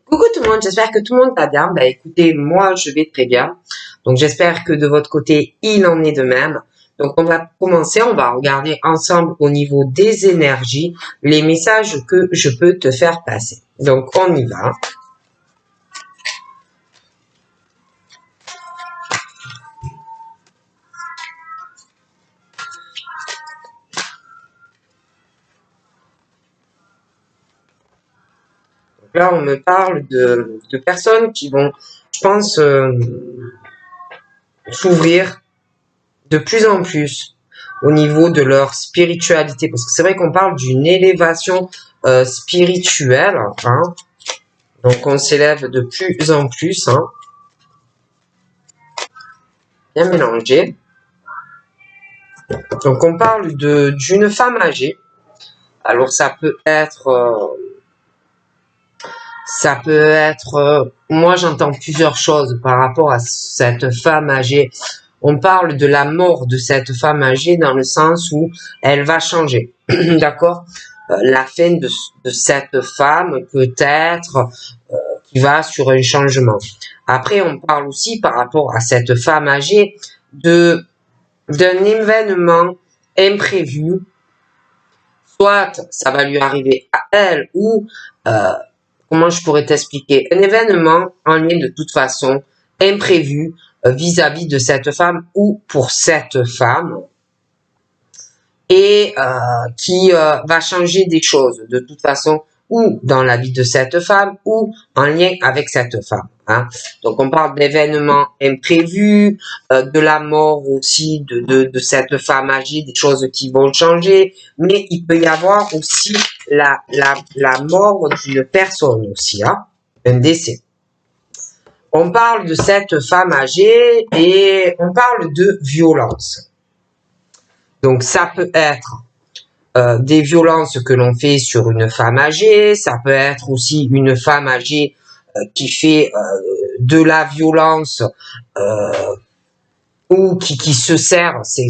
Coucou tout le monde, j'espère que tout le monde va bien. Bah écoutez, moi je vais très bien. Donc j'espère que de votre côté, il en est de même. Donc on va commencer, on va regarder ensemble au niveau des énergies les messages que je peux te faire passer. Donc on y va. Donc là on me parle de personnes qui vont, je pense, s'ouvrir de plus en plus au niveau de leur spiritualité. Parce que c'est vrai qu'on parle d'une élévation spirituelle, hein. Donc on s'élève de plus en plus, hein. Bien mélangé. Donc on parle d'une femme âgée. Alors ça peut être, moi j'entends plusieurs choses par rapport à cette femme âgée. On parle de la mort de cette femme âgée dans le sens où elle va changer, d'accord? La fin de cette femme peut-être qui va sur un changement. Après, on parle aussi par rapport à cette femme âgée d'un événement imprévu. Soit ça va lui arriver à elle ou comment je pourrais t'expliquer, un événement en lien de toute façon imprévu vis-à-vis de cette femme ou pour cette femme et qui va changer des choses de toute façon ou dans la vie de cette femme ou en lien avec cette femme, hein. Donc on parle d'événements imprévus, de la mort aussi de cette femme âgée, des choses qui vont changer, mais il peut y avoir aussi la mort d'une personne aussi, hein, un décès. On parle de cette femme âgée et on parle de violence. Donc ça peut être des violences que l'on fait sur une femme âgée, ça peut être aussi une femme âgée qui fait de la violence ou qui se sert, c'est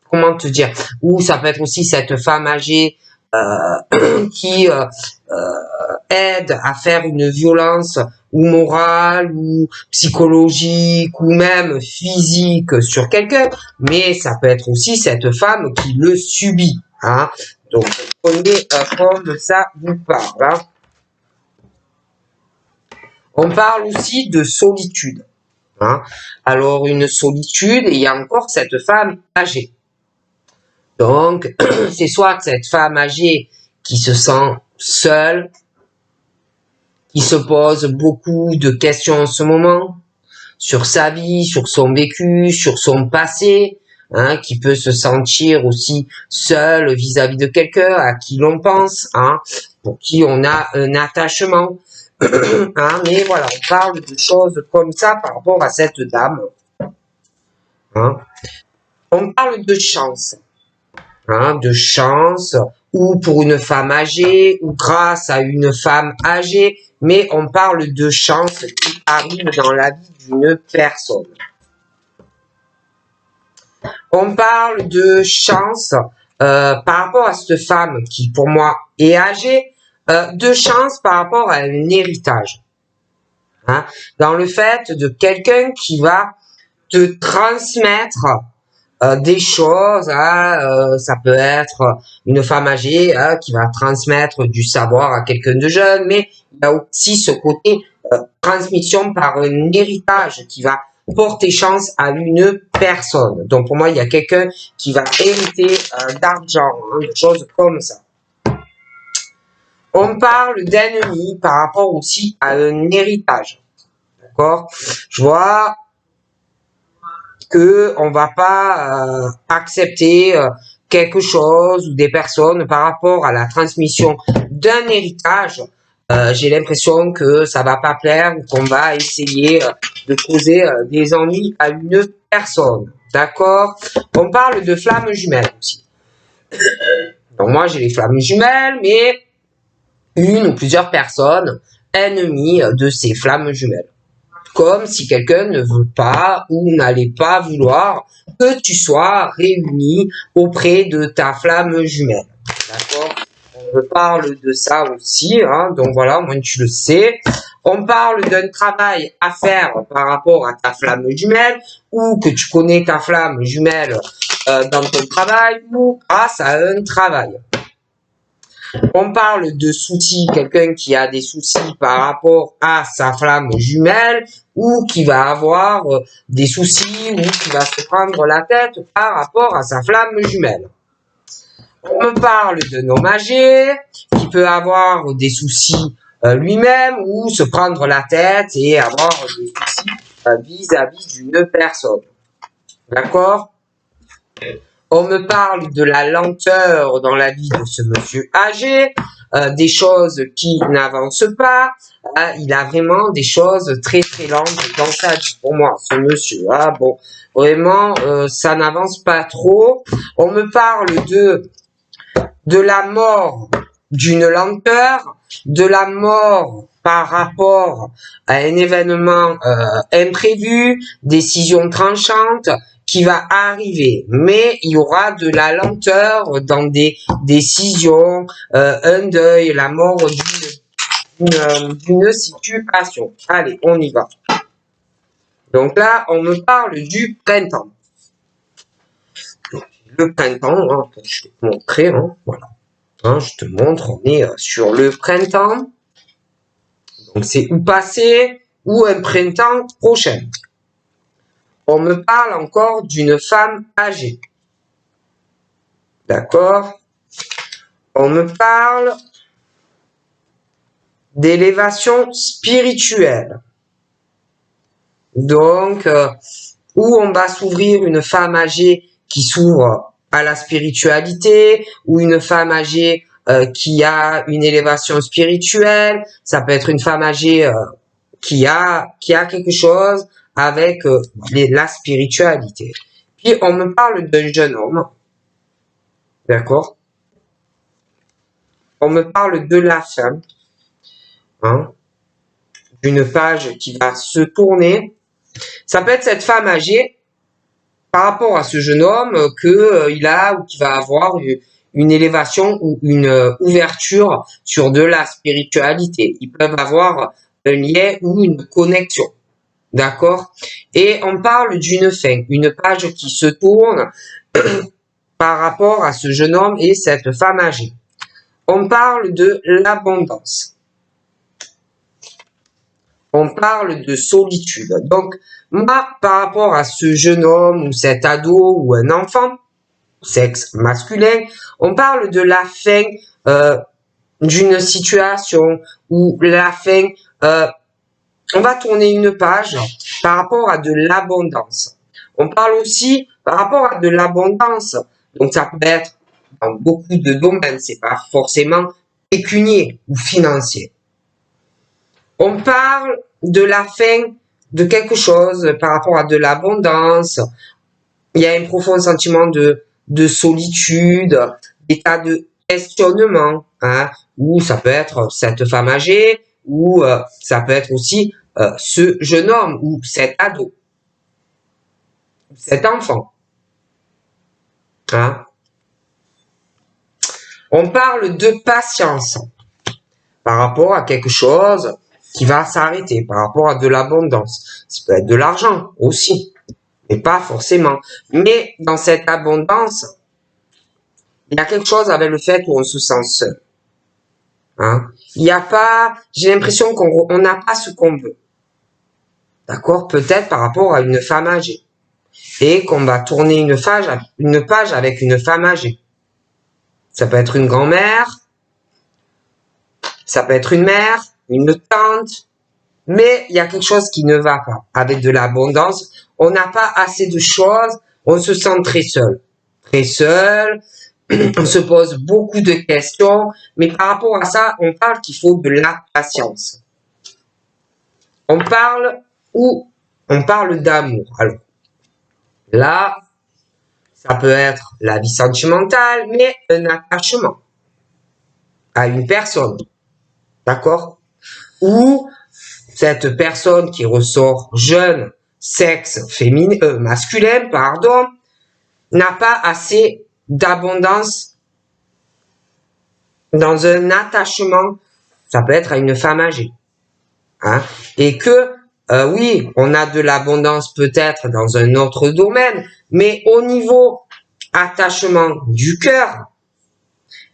comment te dire, ou ça peut être aussi cette femme âgée qui aide à faire une violence ou morale ou psychologique ou même physique sur quelqu'un, mais ça peut être aussi cette femme qui le subit, hein. Donc prenez comme ça vous parle, hein. On parle aussi de solitude, hein. Alors une solitude, et il y a encore cette femme âgée. Donc c'est soit cette femme âgée qui se sent seule, qui se pose beaucoup de questions en ce moment, sur sa vie, sur son vécu, sur son passé, hein, qui peut se sentir aussi seul vis-à-vis de quelqu'un à qui l'on pense, hein, pour qui on a un attachement. Hein, mais voilà, on parle de choses comme ça par rapport à cette dame. Hein. On parle de chance. Hein, de chance, ou pour une femme âgée, ou grâce à une femme âgée, mais on parle de chance qui arrive dans la vie d'une personne. On parle de chance par rapport à cette femme qui, pour moi, est âgée, de chance par rapport à un héritage. Hein, dans le fait de quelqu'un qui va te transmettre des choses, hein, ça peut être une femme âgée qui va transmettre du savoir à quelqu'un de jeune, mais il y a aussi ce côté transmission par un héritage qui va porter chance à une personne. Donc pour moi, il y a quelqu'un qui va hériter d'argent, hein, des choses comme ça. On parle d'ennemis par rapport aussi à un héritage. D'accord? Je vois que on va pas accepter quelque chose ou des personnes par rapport à la transmission d'un héritage. J'ai l'impression que ça va pas plaire ou qu'on va essayer de causer des ennuis à une personne. D'accord? On parle de flammes jumelles aussi. Donc moi j'ai les flammes jumelles, mais une ou plusieurs personnes ennemies de ces flammes jumelles. Comme si quelqu'un ne veut pas ou n'allait pas vouloir que tu sois réuni auprès de ta flamme jumelle. D'accord? On parle de ça aussi, hein, donc voilà, au moins tu le sais. On parle d'un travail à faire par rapport à ta flamme jumelle, ou que tu connais ta flamme jumelle dans ton travail, ou grâce à un travail. On parle de soucis, quelqu'un qui a des soucis par rapport à sa flamme jumelle, ou qui va avoir des soucis, ou qui va se prendre la tête par rapport à sa flamme jumelle. On me parle d'un homme âgé qui peut avoir des soucis lui-même ou se prendre la tête et avoir des soucis vis-à-vis d'une personne. D'accord? On me parle de la lenteur dans la vie de ce monsieur âgé, des choses qui n'avancent pas. Il a vraiment des choses très très lentes dans sa vie pour moi, ce monsieur. Ah bon, vraiment, ça n'avance pas trop. On me parle de la mort d'une lenteur, de la mort par rapport à un événement imprévu, décision tranchante qui va arriver. Mais il y aura de la lenteur dans des décisions, un deuil, la mort d'une situation. Allez, on y va. Donc là, on me parle du printemps. Le printemps, hein, je vais te montrer, hein, voilà. Hein, je te montre, on est sur le printemps. Donc c'est ou passé ou un printemps prochain. On me parle encore d'une femme âgée. D'accord? On me parle d'élévation spirituelle. Donc, où on va s'ouvrir une femme âgée qui s'ouvre à la spiritualité, ou une femme âgée qui a une élévation spirituelle. Ça peut être une femme âgée qui a quelque chose avec la spiritualité. Puis on me parle d'un jeune homme. D'accord? On me parle de la femme. Hein, d'une page qui va se tourner. Ça peut être cette femme âgée par rapport à ce jeune homme qu'il a ou qui va avoir une élévation ou une ouverture sur de la spiritualité. Ils peuvent avoir un lien ou une connexion. D'accord? Et on parle d'une fin, une page qui se tourne par rapport à ce jeune homme et cette femme âgée. On parle de l'abondance. On parle de solitude. Donc, moi, par rapport à ce jeune homme ou cet ado ou un enfant, sexe masculin, on parle de la fin d'une situation ou la fin, on va tourner une page par rapport à de l'abondance. On parle aussi par rapport à de l'abondance. Donc, ça peut être dans beaucoup de domaines, c'est pas forcément pécunier ou financier. On parle de la fin de quelque chose par rapport à de l'abondance. Il y a un profond sentiment de solitude, d'état de questionnement, hein, ou ça peut être cette femme âgée, ou ça peut être aussi ce jeune homme, ou cet ado, ou cet enfant. Hein. On parle de patience par rapport à quelque chose qui va s'arrêter, par rapport à de l'abondance. Ça peut être de l'argent aussi, mais pas forcément. Mais dans cette abondance, il y a quelque chose avec le fait où on se sent seul. Hein? Il n'y a pas, j'ai l'impression qu'on n'a pas ce qu'on veut. D'accord? Peut-être par rapport à une femme âgée. Et qu'on va tourner une page avec une femme âgée. Ça peut être une grand-mère, ça peut être une mère, une tante, mais il y a quelque chose qui ne va pas. Avec de l'abondance, on n'a pas assez de choses, on se sent très seul. Très seul, on se pose beaucoup de questions, mais par rapport à ça, on parle qu'il faut de la patience. On parle d'amour. Alors, là, ça peut être la vie sentimentale, mais un attachement à une personne. D'accord? Ou cette personne qui ressort jeune, sexe féminin, masculin, pardon, n'a pas assez d'abondance dans un attachement, ça peut être à une femme âgée. Hein, et que, oui, on a de l'abondance peut-être dans un autre domaine, mais au niveau attachement du cœur,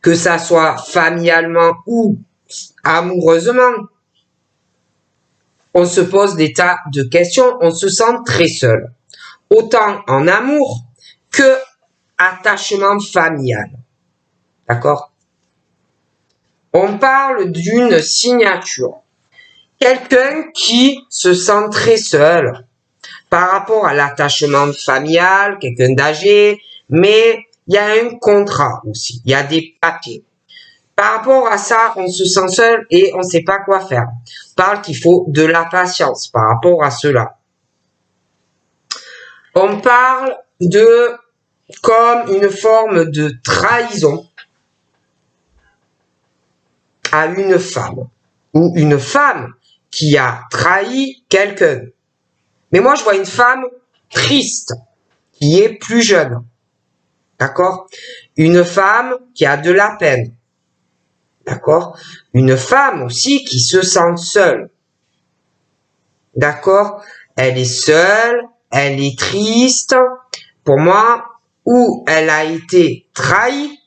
que ça soit familialement ou amoureusement, on se pose des tas de questions, on se sent très seul. Autant en amour que attachement familial. D'accord? On parle d'une signature. Quelqu'un qui se sent très seul par rapport à l'attachement familial, quelqu'un d'âgé, mais il y a un contrat aussi, il y a des papiers. Par rapport à ça, on se sent seul et on ne sait pas quoi faire. On parle qu'il faut de la patience par rapport à cela. On parle de comme une forme de trahison à une femme ou une femme qui a trahi quelqu'un. Mais moi, je vois une femme triste qui est plus jeune. D'accord? Une femme qui a de la peine. D'accord? Une femme aussi qui se sent seule. D'accord? Elle est seule, elle est triste. Pour moi, ou elle a été trahie,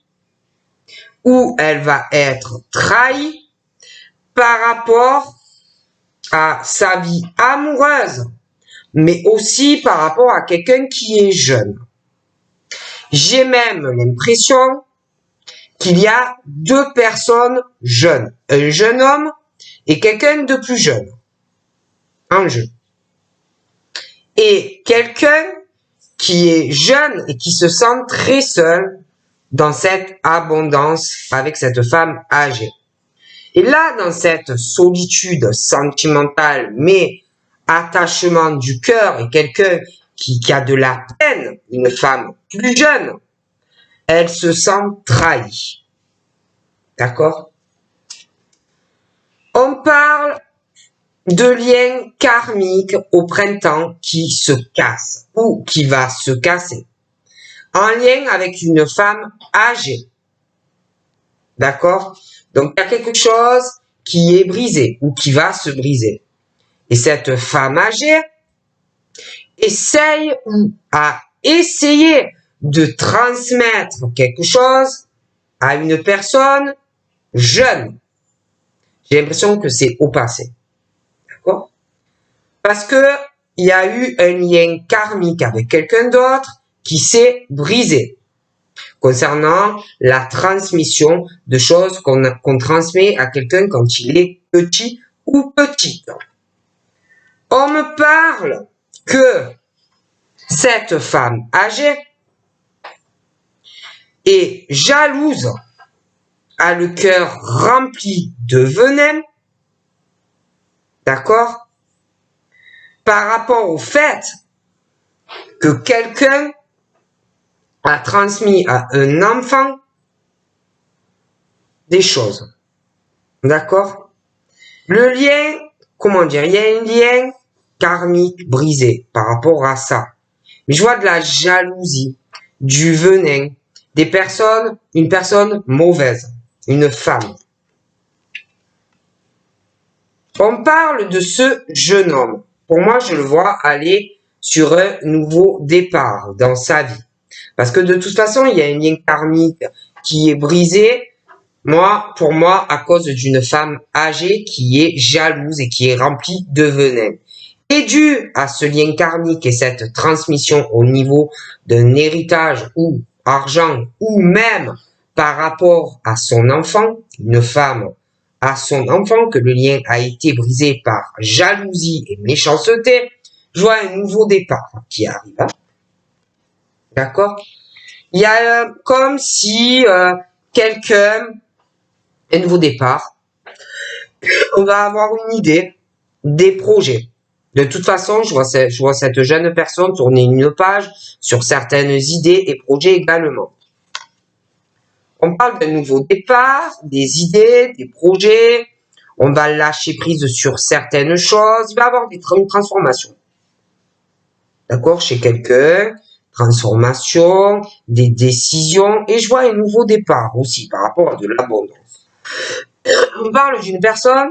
ou elle va être trahie par rapport à sa vie amoureuse, mais aussi par rapport à quelqu'un qui est jeune. J'ai même l'impression qu'il y a deux personnes jeunes, un jeune homme et quelqu'un de plus jeune en jeu. Et quelqu'un qui est jeune et qui se sent très seul dans cette abondance avec cette femme âgée. Et là, dans cette solitude sentimentale, mais attachement du cœur et quelqu'un qui a de la peine, une femme plus jeune, elle se sent trahie. D'accord? On parle de liens karmiques au printemps qui se cassent ou qui va se casser. En lien avec une femme âgée. D'accord? Donc, il y a quelque chose qui est brisé ou qui va se briser. Et cette femme âgée essaye ou a essayé de transmettre quelque chose à une personne jeune. J'ai l'impression que c'est au passé. D'accord? Parce que il y a eu un lien karmique avec quelqu'un d'autre qui s'est brisé concernant la transmission de choses qu'on transmet à quelqu'un quand il est petit ou petite. On me parle que cette femme âgée est jalouse, a le cœur rempli de venin, d'accord, par rapport au fait que quelqu'un a transmis à un enfant des choses. D'accord? Le lien, comment dire, il y a un lien karmique brisé par rapport à ça. Mais je vois de la jalousie, du venin, des personnes, une personne mauvaise, une femme. On parle de ce jeune homme. Pour moi, je le vois aller sur un nouveau départ dans sa vie. Parce que de toute façon, il y a un lien karmique qui est brisé, pour moi, à cause d'une femme âgée qui est jalouse et qui est remplie de venin. Et dû à ce lien karmique et cette transmission au niveau d'un héritage ou argent ou même par rapport à son enfant, une femme à son enfant, que le lien a été brisé par jalousie et méchanceté, je vois un nouveau départ qui arrive. D'accord? Il y a comme si quelqu'un, un nouveau départ, on va avoir une idée, des projets. De toute façon, je vois cette jeune personne tourner une page sur certaines idées et projets également. On parle d'un nouveau départ, des idées, des projets. On va lâcher prise sur certaines choses. Il va y avoir une transformation. D'accord? Chez quelqu'un, transformation, des décisions. Et je vois un nouveau départ aussi par rapport à de l'abondance. On parle d'une personne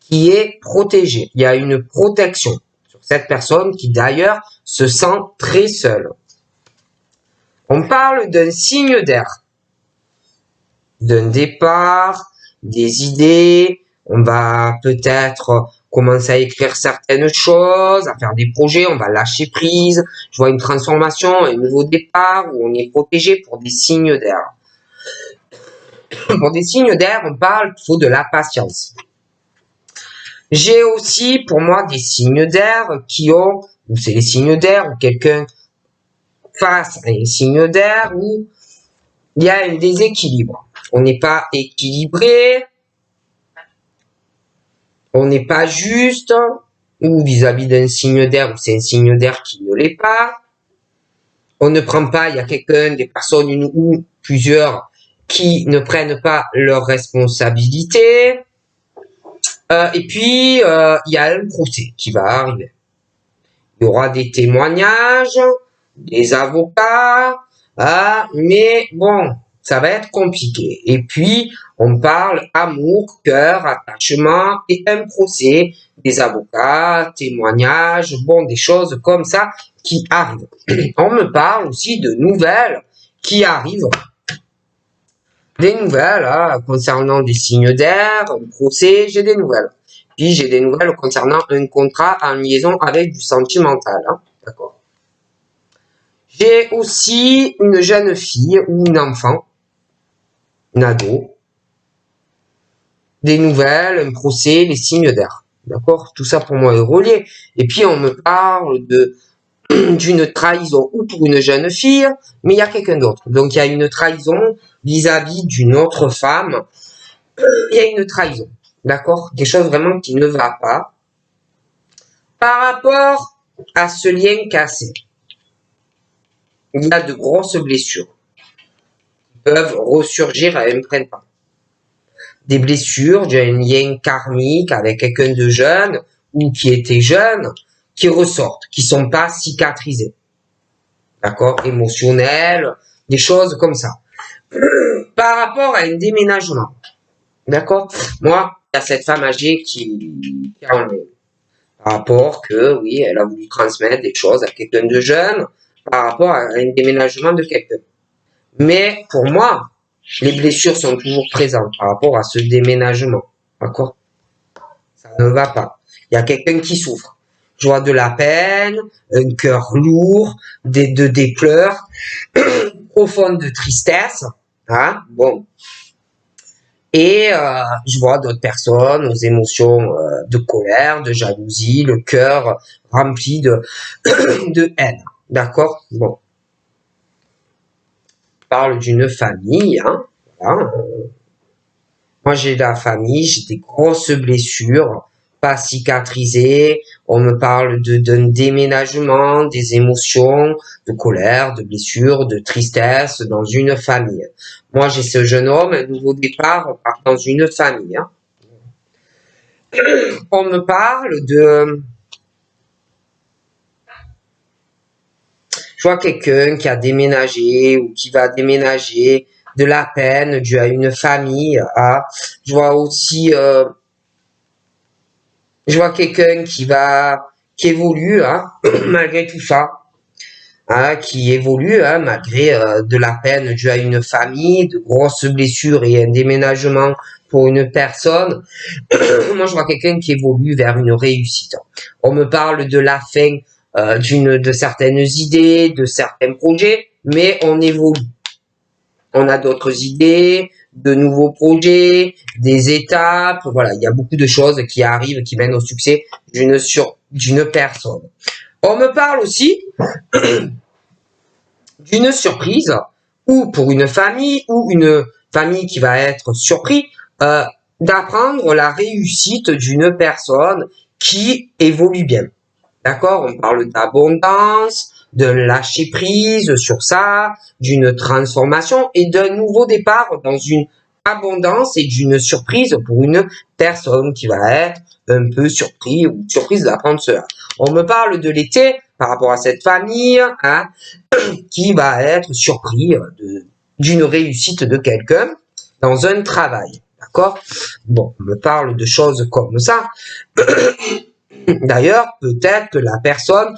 qui est protégée. Il y a une protection sur cette personne qui d'ailleurs se sent très seule. On parle d'un signe d'air, d'un départ, des idées. On va peut-être commencer à écrire certaines choses, à faire des projets, on va lâcher prise. Je vois une transformation, un nouveau départ où on est protégé pour des signes d'air. Pour des signes d'air, on parle qu'il faut de la patience. J'ai aussi pour moi des signes d'air qui ont, ou c'est les signes d'air, ou quelqu'un face à un signe d'air où il y a un déséquilibre. On n'est pas équilibré, on n'est pas juste, ou vis-à-vis d'un signe d'air, ou c'est un signe d'air qui ne l'est pas. On ne prend pas, il y a quelqu'un, des personnes, une ou plusieurs, qui ne prennent pas leurs responsabilités. Et puis, il y a un procès qui va arriver. Il y aura des témoignages, des avocats, mais bon, ça va être compliqué. Et puis, on parle amour, cœur, attachement et un procès, des avocats, témoignages, bon, des choses comme ça qui arrivent. On me parle aussi de nouvelles qui arrivent. Des nouvelles concernant des signes d'air, un procès, j'ai des nouvelles. Puis j'ai des nouvelles concernant un contrat en liaison avec du sentimental. D'accord. J'ai aussi une jeune fille ou une enfant, une ado. Des nouvelles, un procès, les signes d'air. D'accord. Tout ça pour moi est relié. Et puis on me parle d'une trahison ou pour une jeune fille, mais il y a quelqu'un d'autre. Donc il y a une trahison vis-à-vis d'une autre femme. Il y a une trahison. D'accord? Quelque chose vraiment qui ne va pas. Par rapport à ce lien cassé, il y a de grosses blessures qui peuvent ressurgir à un printemps. Des blessures, j'ai un lien karmique avec quelqu'un de jeune ou qui était jeune, qui ressortent, qui sont pas cicatrisées. D'accord? Émotionnelles, des choses comme ça. Par rapport à un déménagement. D'accord? Moi, il y a cette femme âgée qui a enlevé. Par rapport que, oui, elle a voulu transmettre des choses à quelqu'un de jeune, par rapport à un déménagement de quelqu'un. Mais, pour moi, les blessures sont toujours présentes par rapport à ce déménagement. D'accord? Ça ne va pas. Il y a quelqu'un qui souffre. Je vois de la peine, un cœur lourd, des pleurs, profonde de tristesse. Bon. Et je vois d'autres personnes aux émotions de colère, de jalousie, le cœur rempli de, de haine. D'accord? Bon. Je parle d'une famille. Voilà. Moi, j'ai la famille, j'ai des grosses blessures, pas cicatrisées. On me parle d'un déménagement, des émotions, de colère, de blessures, de tristesse dans une famille. Moi, j'ai ce jeune homme, un nouveau départ, on part dans une famille. On me parle de... Je vois quelqu'un qui a déménagé ou qui va déménager, de la peine due à une famille. Je vois aussi... je vois quelqu'un qui évolue, malgré tout ça. Qui évolue malgré de la peine due à une famille, de grosses blessures et un déménagement pour une personne. Moi, je vois quelqu'un qui évolue vers une réussite. On me parle de la fin de certaines idées, de certains projets, mais on évolue. On a d'autres idées, de nouveaux projets, des étapes. Voilà, il y a beaucoup de choses qui arrivent, qui mènent au succès d'une personne. On me parle aussi d'une surprise, ou pour une famille qui va être surprise, d'apprendre la réussite d'une personne qui évolue bien. D'accord? On parle d'abondance, de lâcher prise sur ça, d'une transformation et d'un nouveau départ dans une abondance et d'une surprise pour une personne qui va être un peu surprise d'apprendre cela. On me parle de l'été par rapport à cette famille, qui va être surpris d'une réussite de quelqu'un dans un travail. D'accord? Bon, on me parle de choses comme ça. D'ailleurs, peut-être que la personne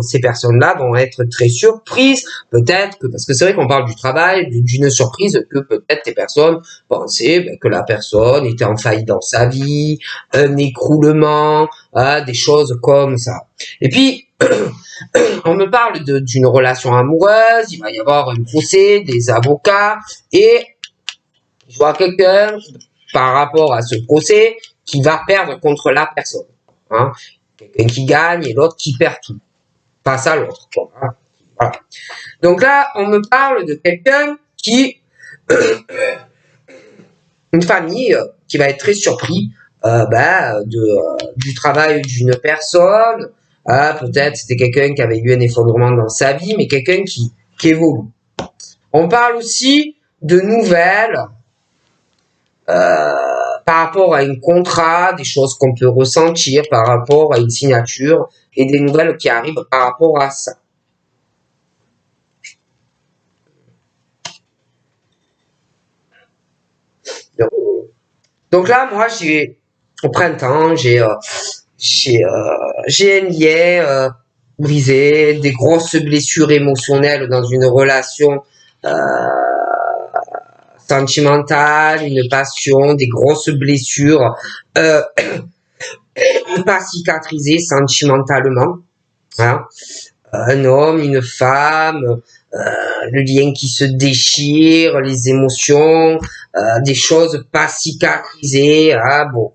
ces personnes-là vont être très surprises, peut-être que, parce que c'est vrai qu'on parle du travail, d'une surprise, que peut-être ces personnes pensaient que la personne était en faillite dans sa vie, un écroulement, des choses comme ça. Et puis, on me parle d'une relation amoureuse, il va y avoir un procès, des avocats, et je vois quelqu'un, par rapport à ce procès, qui va perdre contre la personne. Hein, quelqu'un qui gagne et l'autre qui perd tout face à l'autre. Hein, voilà. Donc là, on me parle de quelqu'un qui, une famille qui va être très surpris du travail d'une personne. Peut-être c'était quelqu'un qui avait eu un effondrement dans sa vie, mais quelqu'un qui évolue. On parle aussi de nouvelles par rapport à un contrat, des choses qu'on peut ressentir par rapport à une signature et des nouvelles qui arrivent par rapport à ça. Donc là, moi, au printemps, j'ai un lien brisé, des grosses blessures émotionnelles dans une relation sentimentale, une passion, des grosses blessures pas cicatrisées sentimentalement. Hein. Un homme, une femme, le lien qui se déchire, les émotions, des choses pas cicatrisées. Hein, bon.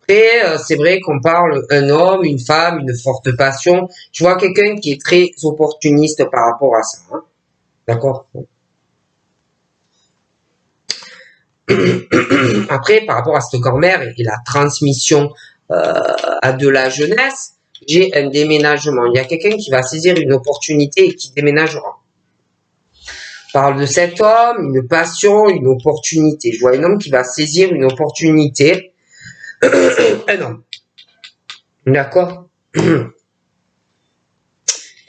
Après, c'est vrai qu'on parle un homme, une femme, une forte passion. Je vois quelqu'un qui est très opportuniste par rapport à ça. Hein. D'accord? Après, par rapport à cette grand-mère et la transmission à de la jeunesse, j'ai un déménagement. Il y a quelqu'un qui va saisir une opportunité et qui déménagera. Je parle de cet homme, une passion, une opportunité. Je vois un homme qui va saisir une opportunité. Un homme. D'accord?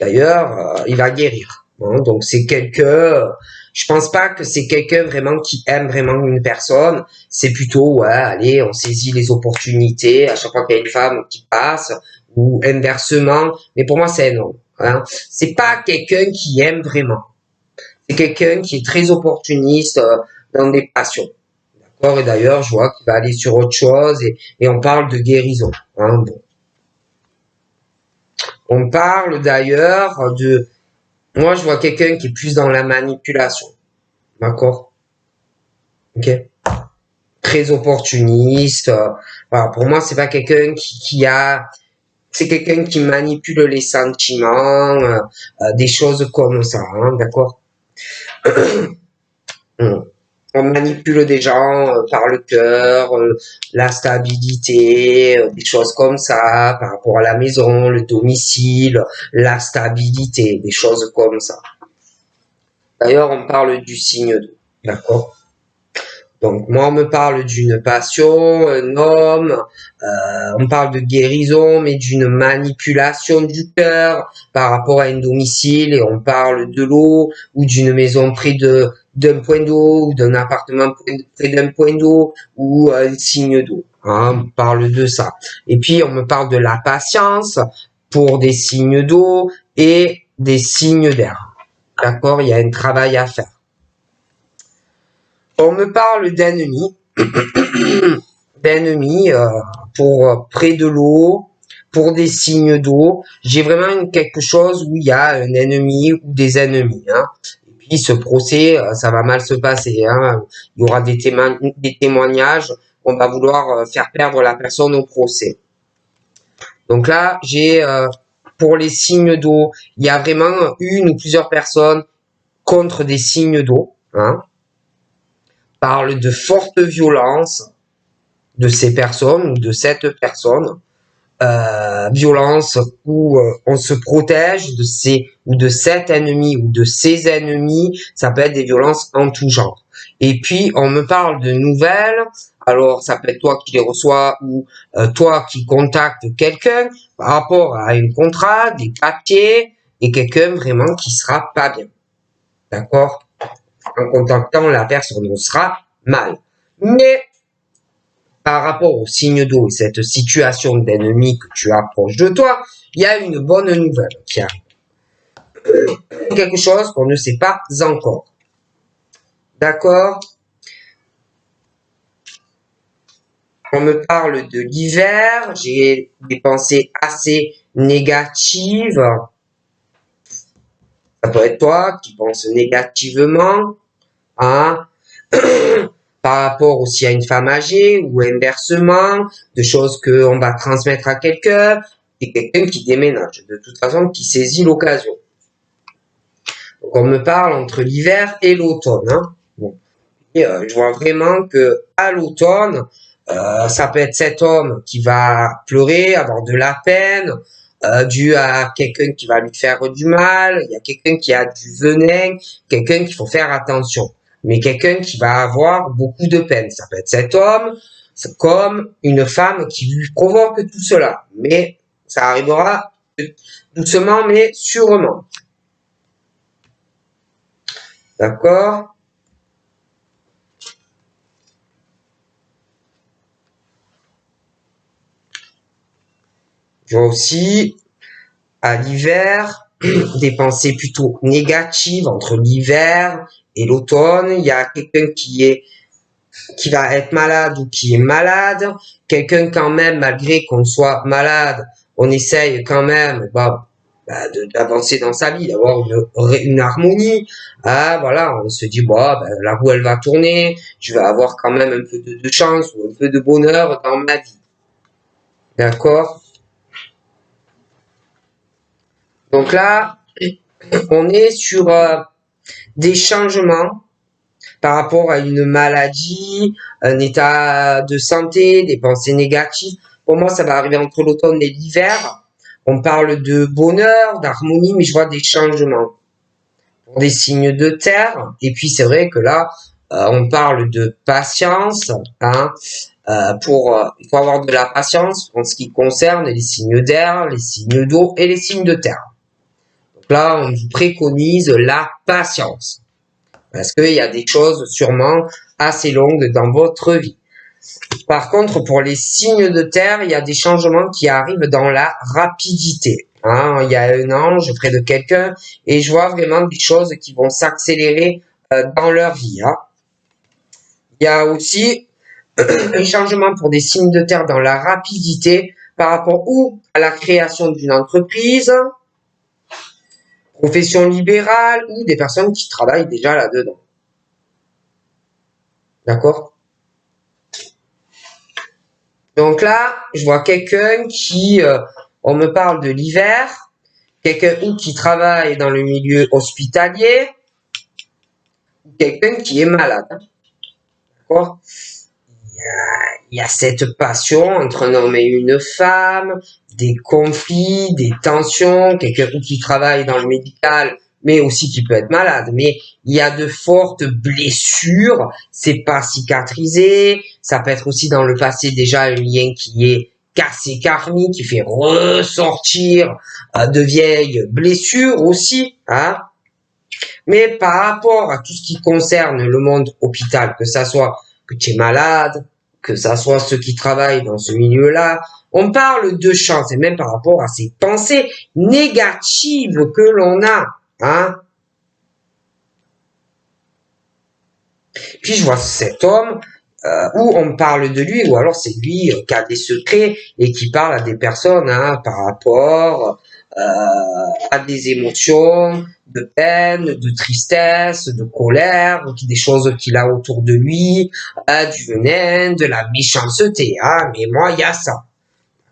D'ailleurs, il va guérir. Hein, donc c'est quelqu'un... Je pense pas que c'est quelqu'un vraiment qui aime vraiment une personne. C'est plutôt, ouais, allez, on saisit les opportunités à chaque fois qu'il y a une femme qui passe, ou inversement. Mais pour moi, c'est un homme. Hein. C'est pas quelqu'un qui aime vraiment. C'est quelqu'un qui est très opportuniste dans des passions. D'accord? Et d'ailleurs, je vois qu'il va aller sur autre chose et on parle de guérison. Hein, bon. On parle d'ailleurs de... Moi, je vois quelqu'un qui est plus dans la manipulation. D'accord? Ok? Très opportuniste. Voilà, pour moi, c'est pas quelqu'un qui a... C'est quelqu'un qui manipule les sentiments, des choses comme ça. Hein, d'accord? On manipule des gens par le cœur, la stabilité, des choses comme ça, par rapport à la maison, le domicile, la stabilité, des choses comme ça. D'ailleurs, on parle du signe d'eau, d'accord? Donc, moi, on me parle d'une passion, un homme, on parle de guérison, mais d'une manipulation du cœur par rapport à un domicile, et on parle de l'eau, ou d'une maison près d'un point d'eau, ou d'un appartement près d'un point d'eau, ou un signe d'eau. Hein, on parle de ça. Et puis, on me parle de la patience pour des signes d'eau et des signes d'air. D'accord? Il y a un travail à faire. On me parle d'ennemis, pour près de l'eau, pour des signes d'eau. J'ai vraiment quelque chose où il y a un ennemi ou des ennemis. Hein. Et puis ce procès, ça va mal se passer. Hein. Il y aura des témoignages. On va vouloir faire perdre la personne au procès. Donc là, j'ai pour les signes d'eau, il y a vraiment une ou plusieurs personnes contre des signes d'eau. Hein. Parle de forte violence de ces personnes ou de cette personne, violence où on se protège de ces ou de cet ennemi ou de ses ennemis, ça peut être des violences en tout genre. Et puis on me parle de nouvelles, alors ça peut être toi qui les reçois ou toi qui contactes quelqu'un par rapport à un contrat, des papiers et quelqu'un vraiment qui sera pas bien. D'accord? En contactant la personne, on sera mal. Mais par rapport au signe d'eau et cette situation d'ennemi que tu approches de toi, il y a une bonne nouvelle qui arrive. Quelque chose qu'on ne sait pas encore. D'accord? On me parle de l'hiver, j'ai des pensées assez négatives. Ça peut être toi qui penses négativement, hein, par rapport aussi à une femme âgée ou inversement, de choses qu'on va transmettre à quelqu'un et quelqu'un qui déménage, de toute façon qui saisit l'occasion. Donc on me parle entre l'hiver et l'automne. Hein. Bon. Et, je vois vraiment que à l'automne, ça peut être cet homme qui va pleurer, avoir de la peine, dû à quelqu'un qui va lui faire du mal, il y a quelqu'un qui a du venin, quelqu'un qu'il faut faire attention. Mais quelqu'un qui va avoir beaucoup de peine. Ça peut être cet homme, comme une femme qui lui provoque tout cela. Mais ça arrivera doucement, mais sûrement. D'accord? Je vois aussi à l'hiver des pensées plutôt négatives entre l'hiver et l'automne. Il y a quelqu'un qui va être malade ou qui est malade. Quelqu'un quand même, malgré qu'on soit malade, on essaye quand même d'avancer dans sa vie, d'avoir une harmonie. Ah, voilà, on se dit, la roue elle va tourner, je vais avoir quand même un peu de chance ou un peu de bonheur dans ma vie. D'accord? Donc là, on est sur des changements par rapport à une maladie, un état de santé, des pensées négatives. Pour moi, ça va arriver entre l'automne et l'hiver. On parle de bonheur, d'harmonie, mais je vois des changements pour des signes de terre. Et puis c'est vrai que là, on parle de patience. Hein, il faut avoir de la patience en ce qui concerne les signes d'air, les signes d'eau et les signes de terre. Donc là, on vous préconise la patience. Parce qu'il y a des choses sûrement assez longues dans votre vie. Par contre, pour les signes de terre, il y a des changements qui arrivent dans la rapidité. Hein, il y a un ange près de quelqu'un et je vois vraiment des choses qui vont s'accélérer dans leur vie. Hein. Il y a aussi un changement pour des signes de terre dans la rapidité par rapport ou à la création d'une entreprise, profession libérale ou des personnes qui travaillent déjà là-dedans. D'accord? Donc là, je vois quelqu'un qui, on me parle de l'hiver, quelqu'un ou qui travaille dans le milieu hospitalier, ou quelqu'un qui est malade. D'accord? Il y a cette passion entre un homme et une femme, des conflits, des tensions, quelqu'un qui travaille dans le médical, mais aussi qui peut être malade. Mais il y a de fortes blessures, c'est pas cicatrisé, ça peut être aussi dans le passé déjà un lien qui est cassé karmique, qui fait ressortir de vieilles blessures aussi, hein. Mais par rapport à tout ce qui concerne le monde hôpital, que ça soit que tu es malade, que ça soit ceux qui travaillent dans ce milieu-là, on parle de chance, et même par rapport à ces pensées négatives que l'on a, hein. Puis je vois cet homme où on parle de lui, ou alors c'est lui qui a des secrets et qui parle à des personnes hein, par rapport à des émotions de peine, de tristesse, de colère, des choses qu'il a autour de lui, du venin, de la méchanceté. Hein, mais moi, il y a ça.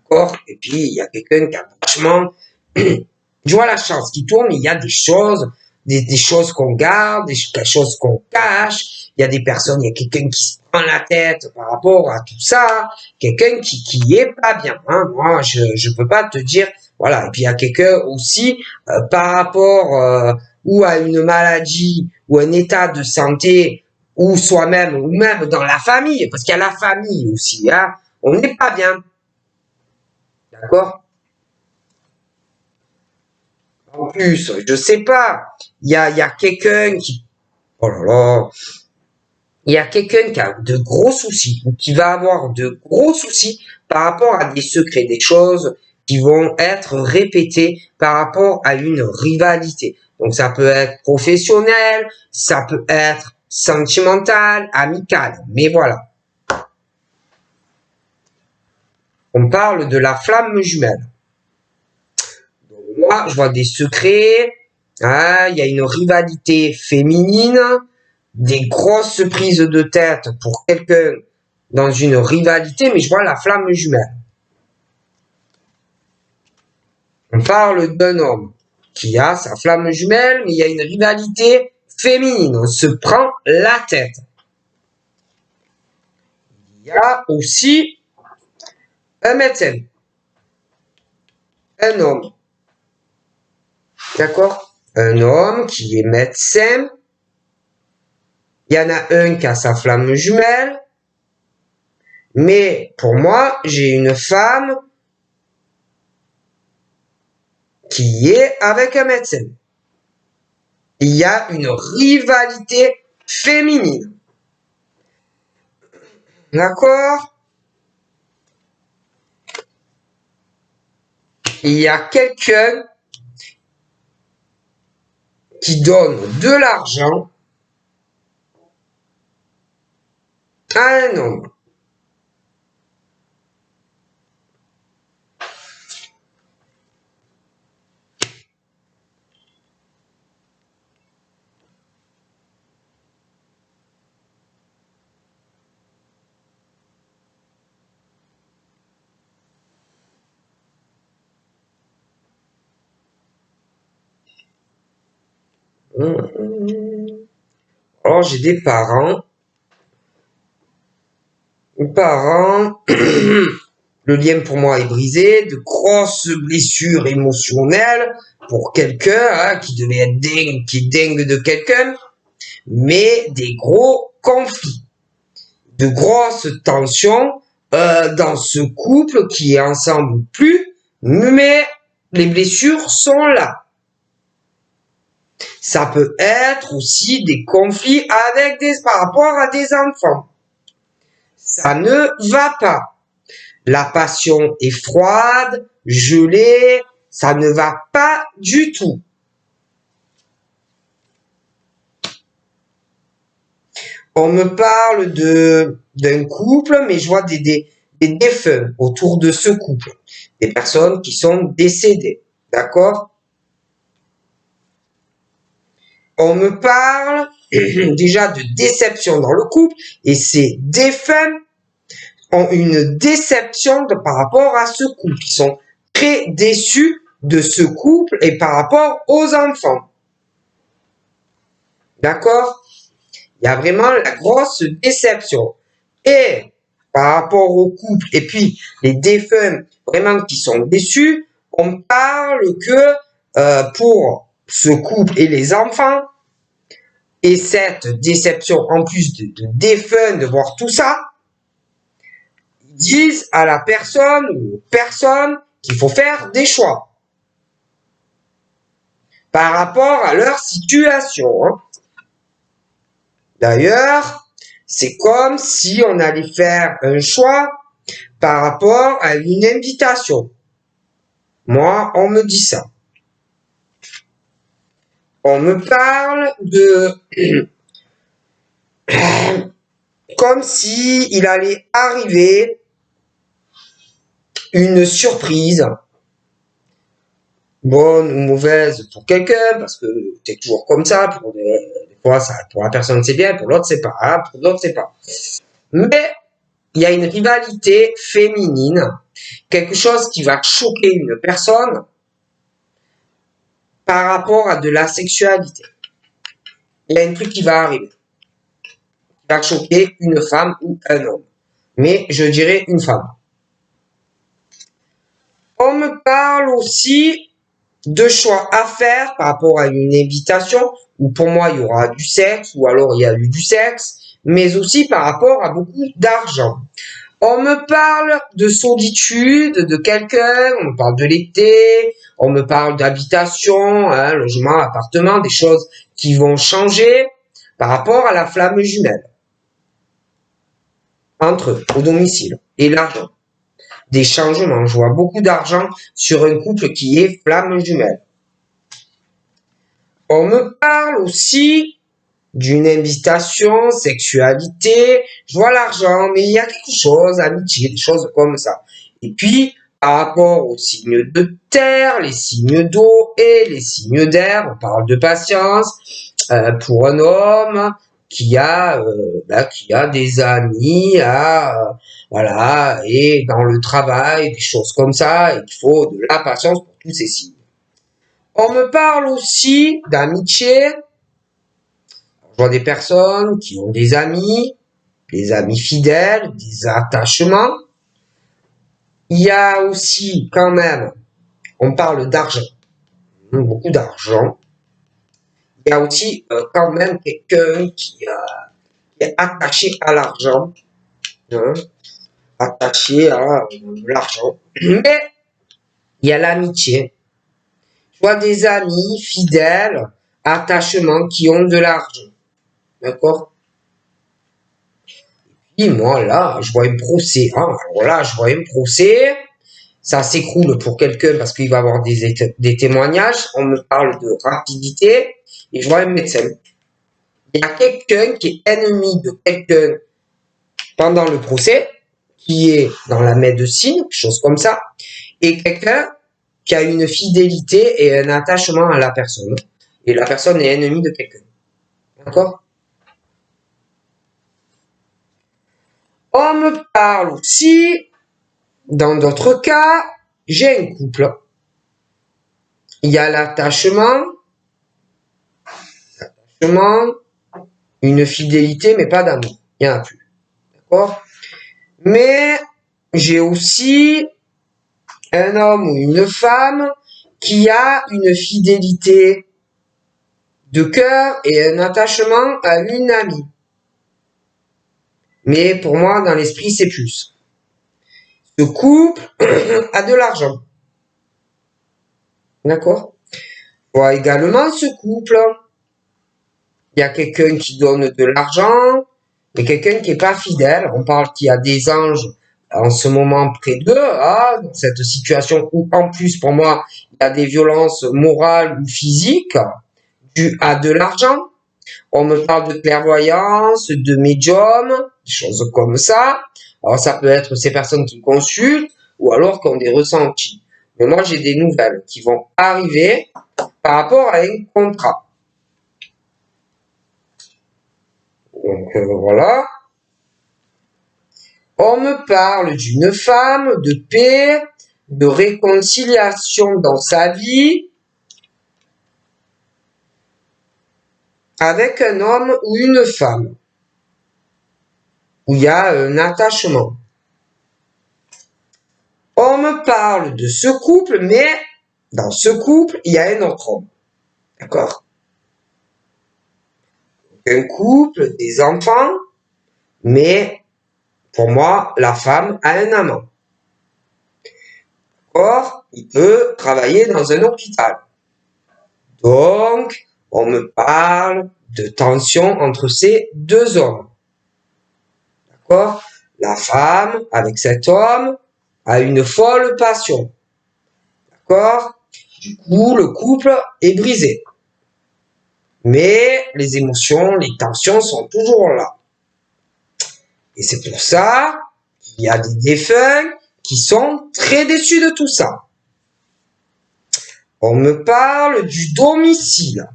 D'accord? Et puis, il y a quelqu'un qui a vachement... Je vois la chance qui tourne, il y a des choses, des choses qu'on garde, des choses qu'on cache. Il y a des personnes, il y a quelqu'un qui se prend la tête par rapport à tout ça, quelqu'un qui est pas bien. Hein. Moi, je peux pas te dire, voilà. Et puis il y a quelqu'un aussi par rapport ou à une maladie ou un état de santé ou soi-même ou même dans la famille, parce qu'il y a la famille aussi. Hein. On n'est pas bien, d'accord? En plus, je sais pas, il y a quelqu'un qui... Oh là là, il y a quelqu'un qui a de gros soucis ou qui va avoir de gros soucis par rapport à des secrets, des choses qui vont être répétées par rapport à une rivalité. Donc ça peut être professionnel, ça peut être sentimental, amical, mais voilà. On parle de la flamme jumelle. Donc moi, je vois des secrets, hein, il y a une rivalité féminine, des grosses prises de tête pour quelqu'un dans une rivalité, mais je vois la flamme jumelle. On parle d'un homme qui a sa flamme jumelle, mais il y a une rivalité féminine. On se prend la tête. Il y a aussi un médecin. Un homme. D'accord? Un homme qui est médecin. Il y en a un qui a sa flamme jumelle. Mais pour moi, j'ai une femme qui est avec un médecin. Il y a une rivalité féminine. D'accord? Il y a quelqu'un qui donne de l'argent à un homme. Alors j'ai des parents. Les parents, le lien pour moi est brisé, de grosses blessures émotionnelles pour quelqu'un hein, qui devait être dingue, qui est dingue de quelqu'un, mais des gros conflits, de grosses tensions dans ce couple qui est ensemble ou plus, mais les blessures sont là. Ça peut être aussi des conflits avec par rapport à des enfants. Ça ne va pas. La passion est froide, gelée, ça ne va pas du tout. On me parle d'un couple, mais je vois des défunts autour de ce couple. Des personnes qui sont décédées. D'accord? On me parle déjà de déception dans le couple, et ces défunts ont une déception par rapport à ce couple. Ils sont très déçus de ce couple et par rapport aux enfants. D'accord? Il y a vraiment la grosse déception. Et par rapport au couple et puis les défunts vraiment qui sont déçus, on parle que pour ce couple et les enfants, et cette déception en plus de défunts, de voir tout ça, ils disent à la personne ou aux personnes qu'il faut faire des choix par rapport à leur situation. Hein. D'ailleurs, c'est comme si on allait faire un choix par rapport à une invitation. Moi, on me dit ça. On me parle de comme si il allait arriver une surprise, bonne ou mauvaise pour quelqu'un, parce que c'est toujours comme ça, des fois ça, pour la personne c'est bien, pour l'autre c'est pas, hein, pour l'autre c'est pas. Mais il y a une rivalité féminine, quelque chose qui va choquer une personne par rapport à de la sexualité. Il y a un truc qui va arriver, qui va choquer une femme ou un homme. Mais je dirais une femme. On me parle aussi de choix à faire par rapport à une invitation, où pour moi il y aura du sexe, ou alors il y a eu du sexe, mais aussi par rapport à beaucoup d'argent. On me parle de solitude de quelqu'un, on me parle de l'été, on me parle d'habitation, hein, logement, appartement, des choses qui vont changer par rapport à la flamme jumelle. entre eux, au domicile, et l'argent. Des changements, je vois beaucoup d'argent sur un couple qui est flamme jumelle. On me parle aussi d'une invitation, sexualité, je vois l'argent, mais il y a quelque chose, amitié, des choses comme ça. Et puis, par rapport aux signes de terre, les signes d'eau et les signes d'air, on parle de patience, pour un homme qui a des amis voilà, et dans le travail, des choses comme ça, et qu'il faut de la patience pour tous ces signes. On me parle aussi d'amitié. Je vois des personnes qui ont des amis fidèles, des attachements. Il y a aussi quand même, on parle d'argent, beaucoup d'argent. Il y a aussi quand même quelqu'un qui est attaché à l'argent, hein, attaché à l'argent. Mais il y a l'amitié. Je vois des amis fidèles, attachements qui ont de l'argent. D'accord? Et moi, là, je vois un procès. Hein. Alors là, je vois un procès. Ça s'écroule pour quelqu'un parce qu'il va avoir des témoignages. On me parle de rapidité. Et je vois un médecin. Il y a quelqu'un qui est ennemi de quelqu'un pendant le procès, qui est dans la médecine, quelque chose comme ça, et quelqu'un qui a une fidélité et un attachement à la personne. Et la personne est ennemie de quelqu'un. D'accord? On me parle aussi, dans d'autres cas, j'ai un couple. Il y a l'attachement, une fidélité, mais pas d'amour. Il n'y en a plus. D'accord? Mais j'ai aussi un homme ou une femme qui a une fidélité de cœur et un attachement à une amie. Mais pour moi, dans l'esprit, c'est plus. Ce couple a de l'argent. D'accord? Je vois également ce couple. Il y a quelqu'un qui donne de l'argent, mais quelqu'un qui n'est pas fidèle. On parle qu'il y a des anges en ce moment près d'eux, dans cette situation où, en plus, pour moi, il y a des violences morales ou physiques dues à de l'argent. On me parle de clairvoyance, de médium, des choses comme ça. Alors, ça peut être ces personnes qui consultent ou alors qui ont des ressentis. Mais moi, j'ai des nouvelles qui vont arriver par rapport à un contrat. Donc, voilà. On me parle d'une femme, de paix, de réconciliation dans sa vie, avec un homme ou une femme, où il y a un attachement. On me parle de ce couple, mais dans ce couple, il y a un autre homme. D'accord? Un couple, des enfants, mais pour moi, la femme a un amant. D'accord? Il peut travailler dans un hôpital. Donc, on me parle de tension entre ces deux hommes. D'accord? La femme, avec cet homme, a une folle passion. D'accord? Du coup, le couple est brisé. Mais les émotions, les tensions sont toujours là. Et c'est pour ça qu'il y a des défunts qui sont très déçus de tout ça. On me parle du domicile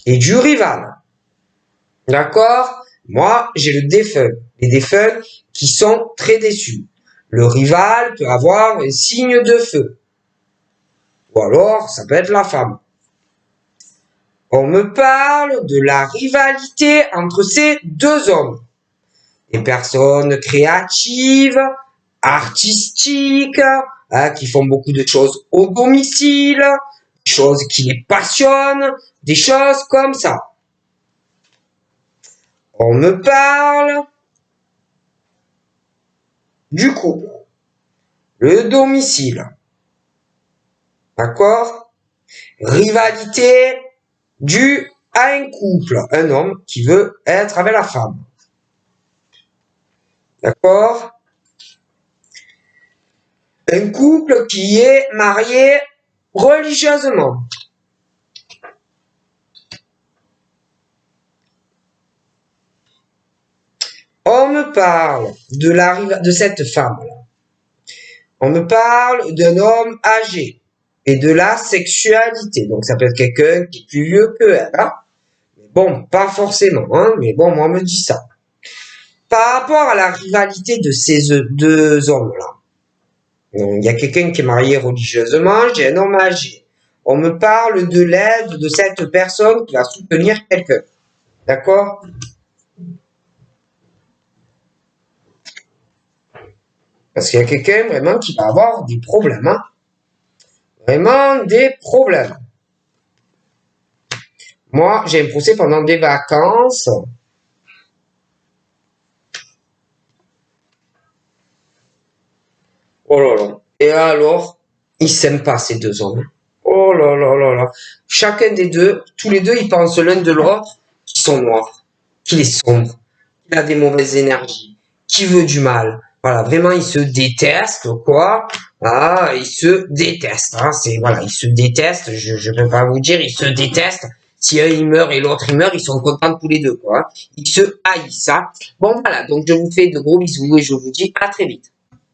et du rival. D'accord? Moi, j'ai le défunt. Les défunts qui sont très déçus. Le rival peut avoir un signe de feu. Ou alors, ça peut être la femme. On me parle de la rivalité entre ces deux hommes. Des personnes créatives, artistiques, qui font beaucoup de choses au domicile, des choses qui les passionnent, des choses comme ça. On me parle du couple, le domicile, d'accord? Rivalité due à un couple, un homme qui veut être avec la femme. D'accord? Un couple qui est marié religieusement. On me parle de cette femme-là. On me parle d'un homme âgé et de la sexualité. Donc ça peut être quelqu'un qui est plus vieux que elle. Hein? Mais bon, pas forcément. Hein? Mais bon, moi on me dit ça. Par rapport à la rivalité de ces deux hommes-là, il y a quelqu'un qui est marié religieusement, j'ai un homme âgé. On me parle de l'aide de cette personne qui va soutenir quelqu'un. D'accord? Parce qu'il y a quelqu'un vraiment qui va avoir des problèmes. Hein? Vraiment des problèmes. Moi, j'ai un procès pendant des vacances. Oh là là. Et alors, ils s'aiment pas, ces deux hommes. Oh là là là là. Chacun des deux, tous les deux, ils pensent l'un de l'autre qu'ils sont noirs, qu'il est sombre, qu'il a des mauvaises énergies, qu'il veut du mal. Voilà, vraiment, ils se détestent, quoi. Ah, ils se détestent. Hein, c'est, voilà, ils se détestent. Je peux pas vous dire, ils se détestent. Si un il meurt et l'autre il meurt, ils sont contents tous les deux, quoi. Ils se haïssent, ça. Bon, voilà. Donc, je vous fais de gros bisous et je vous dis à très vite.